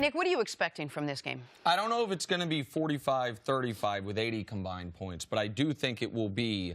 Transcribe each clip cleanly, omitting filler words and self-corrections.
Nick, what are you expecting from this game? I don't know if it's going to be 45-35 with 80 combined points, but I do think it will be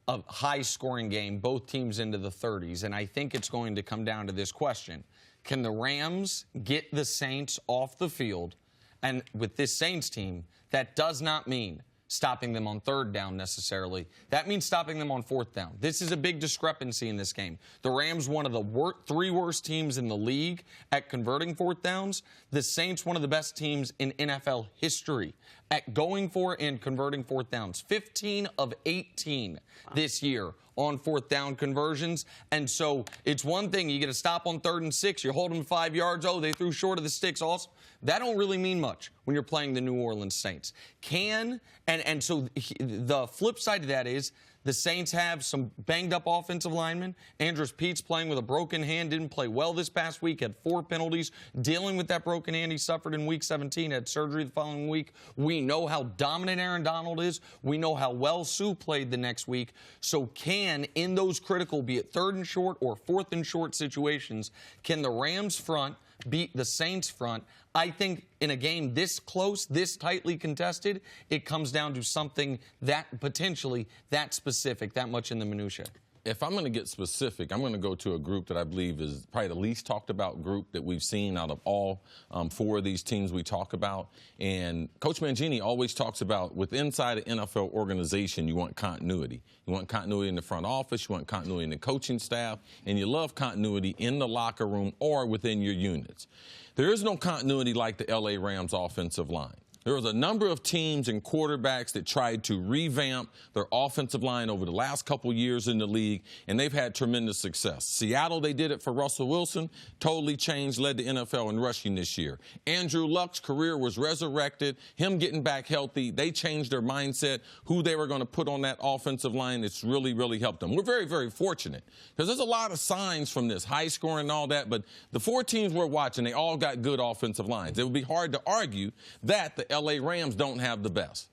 a high-scoring game, both teams into the 30s, and I think it's going to come down to this question. Can the Rams get the Saints off the field? And with this Saints team, that does not mean stopping them on third down necessarily. That means stopping them on fourth down. This is a big discrepancy in this game. The Rams, one of the three worst teams in the league at converting fourth downs. The Saints, one of the best teams in NFL history at going for and converting fourth downs. 15 of 18 this year on fourth down conversions. And so it's one thing, you get a stop on 3rd and 6, you hold them 5 yards, oh, they threw short of the sticks also. That don't really mean much when you're playing the New Orleans Saints. And so the flip side of that is the Saints have some banged-up offensive linemen. Andrus Pete's playing with a broken hand, didn't play well this past week, had 4 penalties. Dealing with that broken hand he suffered in Week 17, had surgery the following week. We know how dominant Aaron Donald is. We know how well Sue played the next week. So in those critical, be it 3rd and short or 4th and short situations, can the Rams front beat the Saints front? I think in a game this close, this tightly contested, it comes down to something that potentially that specific, that much in the minutia. If I'm going to get specific, I'm going to go to a group that I believe is probably the least talked about group that we've seen out of all 4 of these teams we talk about. And Coach Mangini always talks about with inside an NFL organization, you want continuity. You want continuity in the front office, you want continuity in the coaching staff, and you love continuity in the locker room or within your units. There is no continuity like the LA Rams offensive line. There was a number of teams and quarterbacks that tried to revamp their offensive line over the last couple years in the league, and they've had tremendous success. Seattle, they did it for Russell Wilson, totally changed, led the NFL in rushing this year. Andrew Luck's career was resurrected, him getting back healthy. They changed their mindset, who they were going to put on that offensive line. It's really, really helped them. We're very, very fortunate because there's a lot of signs from this, high scoring and all that, but the 4 teams we're watching, they all got good offensive lines. It would be hard to argue that the LA Rams don't have the best.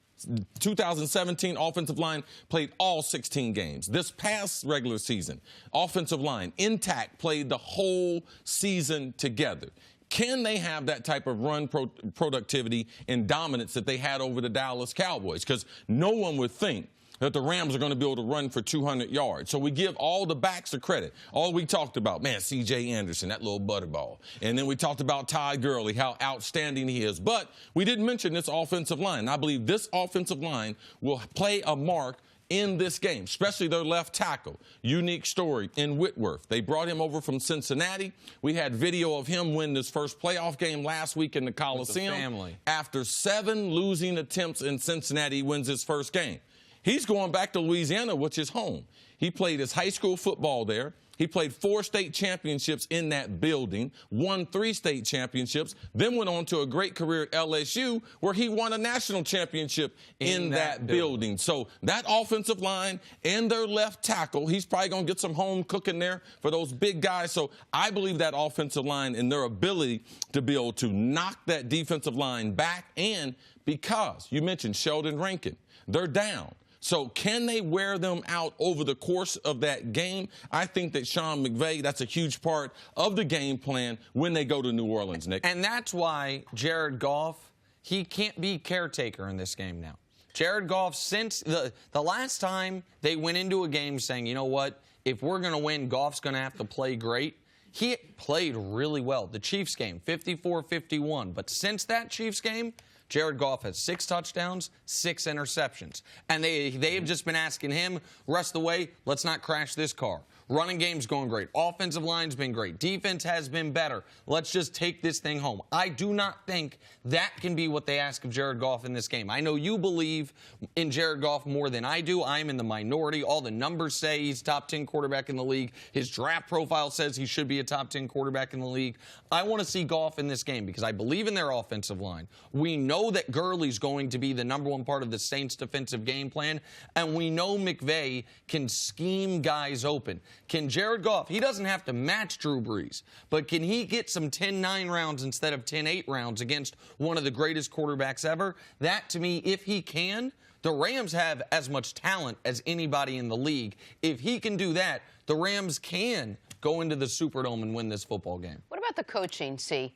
2017 offensive line played all 16 games. This past regular season, offensive line intact, played the whole season together. Can they have that type of run productivity and dominance that they had over the Dallas Cowboys? Because no one would think that the Rams are going to be able to run for 200 yards. So we give all the backs the credit. All we talked about, man, C.J. Anderson, that little butterball. And then we talked about Todd Gurley, how outstanding he is. But we didn't mention this offensive line. I believe this offensive line will play a mark in this game, especially their left tackle. Unique story in Whitworth. They brought him over from Cincinnati. We had video of him win this first playoff game last week in the Coliseum. After 7 losing attempts in Cincinnati, he wins his first game. He's going back to Louisiana, which is home. He played his high school football there. He played 4 state championships in that building, won 3 state championships, then went on to a great career at LSU where he won a national championship in that building. So that offensive line and their left tackle, he's probably going to get some home cooking there for those big guys. So I believe that offensive line and their ability to be able to knock that defensive line back, and because you mentioned Sheldon Rankin, they're down. So can they wear them out over the course of that game? I think that Sean McVay, that's a huge part of the game plan when they go to New Orleans, Nick. And that's why Jared Goff, he can't be caretaker in this game now. Jared Goff, since the last time they went into a game saying, you know what, if we're going to win, Goff's going to have to play great. He played really well. The Chiefs game, 54-51. But since that Chiefs game, Jared Goff has 6 touchdowns, 6 interceptions. And they have just been asking him, rest of the way, let's not crash this car. Running game's going great. Offensive line's been great. Defense has been better. Let's just take this thing home. I do not think that can be what they ask of Jared Goff in this game. I know you believe in Jared Goff more than I do. I'm in the minority. All the numbers say he's top 10 quarterback in the league. His draft profile says he should be a top 10 quarterback in the league. I want to see Goff in this game because I believe in their offensive line. We know that Gurley's going to be the #1 part of the Saints' defensive game plan, and we know McVay can scheme guys open. Can Jared Goff, he doesn't have to match Drew Brees, but can he get some 10-9 rounds instead of 10-8 rounds against one of the greatest quarterbacks ever? That, to me, if he can, the Rams have as much talent as anybody in the league. If he can do that, the Rams can go into the Superdome and win this football game. What about the coaching, C?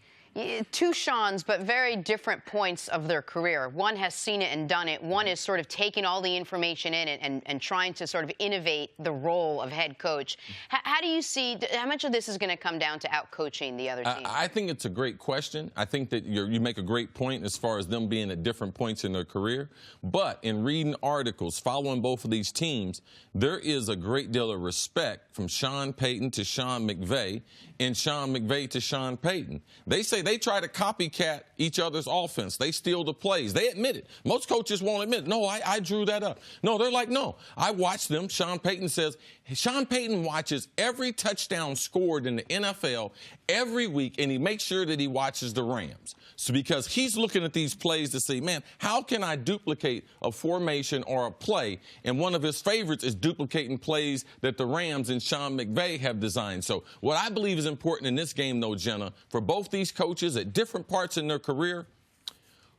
Two Seans, but very different points of their career. One has seen it and done it. One is sort of taking all the information in it and trying to sort of innovate the role of head coach. How do you see, how much of this is going to come down to out-coaching the other team? I think it's a great question. I think that you make a great point as far as them being at different points in their career. But in reading articles, following both of these teams, there is a great deal of respect from Sean Payton to Sean McVay and Sean McVay to Sean Payton. They say they try to copycat each other's offense. They steal the plays. They admit it. Most coaches won't admit it. No, I drew that up. No, they're like, no, I watched them. Sean Payton says, Sean Payton watches every touchdown scored in the NFL every week, and he makes sure that he watches the Rams. So because he's looking at these plays to say, man, how can I duplicate a formation or a play? And one of his favorites is duplicating plays that the Rams and Sean McVay have designed. So what I believe is important in this game, though, Jenna, for both these coaches at different parts in their career,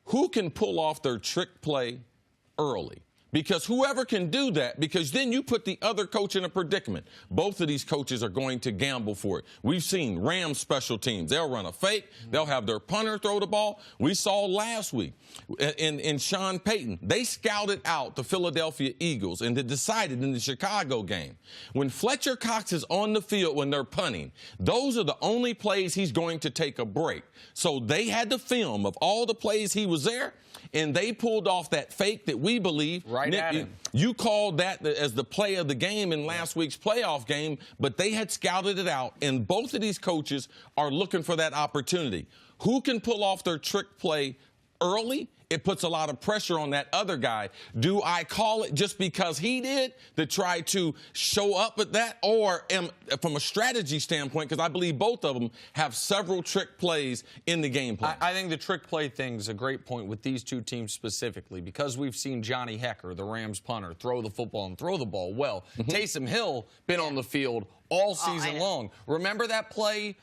who can pull off their trick play early? Because whoever can do that, because then you put the other coach in a predicament. Both of these coaches are going to gamble for it. We've seen Rams special teams. They'll run a fake. They'll have their punter throw the ball. We saw last week in Sean Payton, they scouted out the Philadelphia Eagles and they decided in the Chicago game, when Fletcher Cox is on the field when they're punting, those are the only plays he's going to take a break. So they had the film of all the plays he was there, and they pulled off that fake that we believe. Right Nick, at him. You called that as the play of the game in last week's playoff game, but they had scouted it out, and both of these coaches are looking for that opportunity. Who can pull off their trick play early? It puts a lot of pressure on that other guy. Do I call it just because he did to try to show up at that? Or from a strategy standpoint, because I believe both of them have several trick plays in the game plan. I think the trick play thing is a great point with these two teams specifically, because we've seen Johnny Hekker, the Rams punter, throw the football and throw the ball well. Taysom Hill been on the field all season long. Remember that play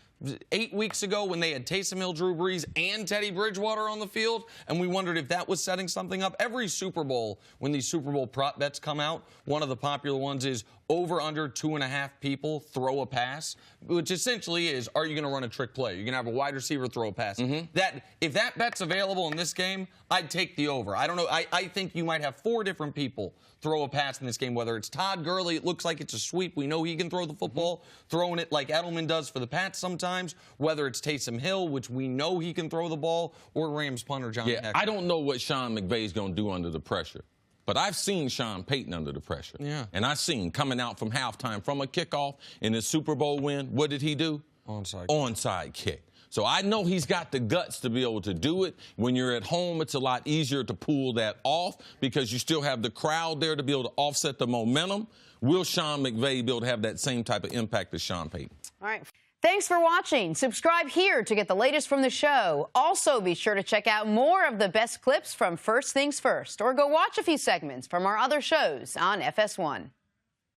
8 weeks ago when they had Taysom Hill, Drew Brees, and Teddy Bridgewater on the field, and we wondered if that was setting something up? Every Super Bowl, when these Super Bowl prop bets come out, one of the popular ones is over under 2.5 people throw a pass, which essentially is, are you going to run a trick play? You're going to have a wide receiver throw a pass. If that bet's available in this game, I'd take the over. I don't know. I think you might have 4 different people throw a pass in this game, whether it's Todd Gurley, it looks like it's a sweep. We know he can throw the football, throwing it like Edelman does for the Pats sometimes, whether it's Taysom Hill, which we know he can throw the ball, or Rams punter Johnny Hekker. I don't know what Sean McVay's going to do under the pressure. But I've seen Sean Payton under the pressure. Yeah. And I've seen coming out from halftime from a kickoff in his Super Bowl win, what did he do? Onside. Onside kick. So I know he's got the guts to be able to do it. When you're at home, it's a lot easier to pull that off because you still have the crowd there to be able to offset the momentum. Will Sean McVay be able to have that same type of impact as Sean Payton? All right. Thanks for watching. Subscribe here to get the latest from the show. Also, be sure to check out more of the best clips from First Things First, or go watch a few segments from our other shows on FS1.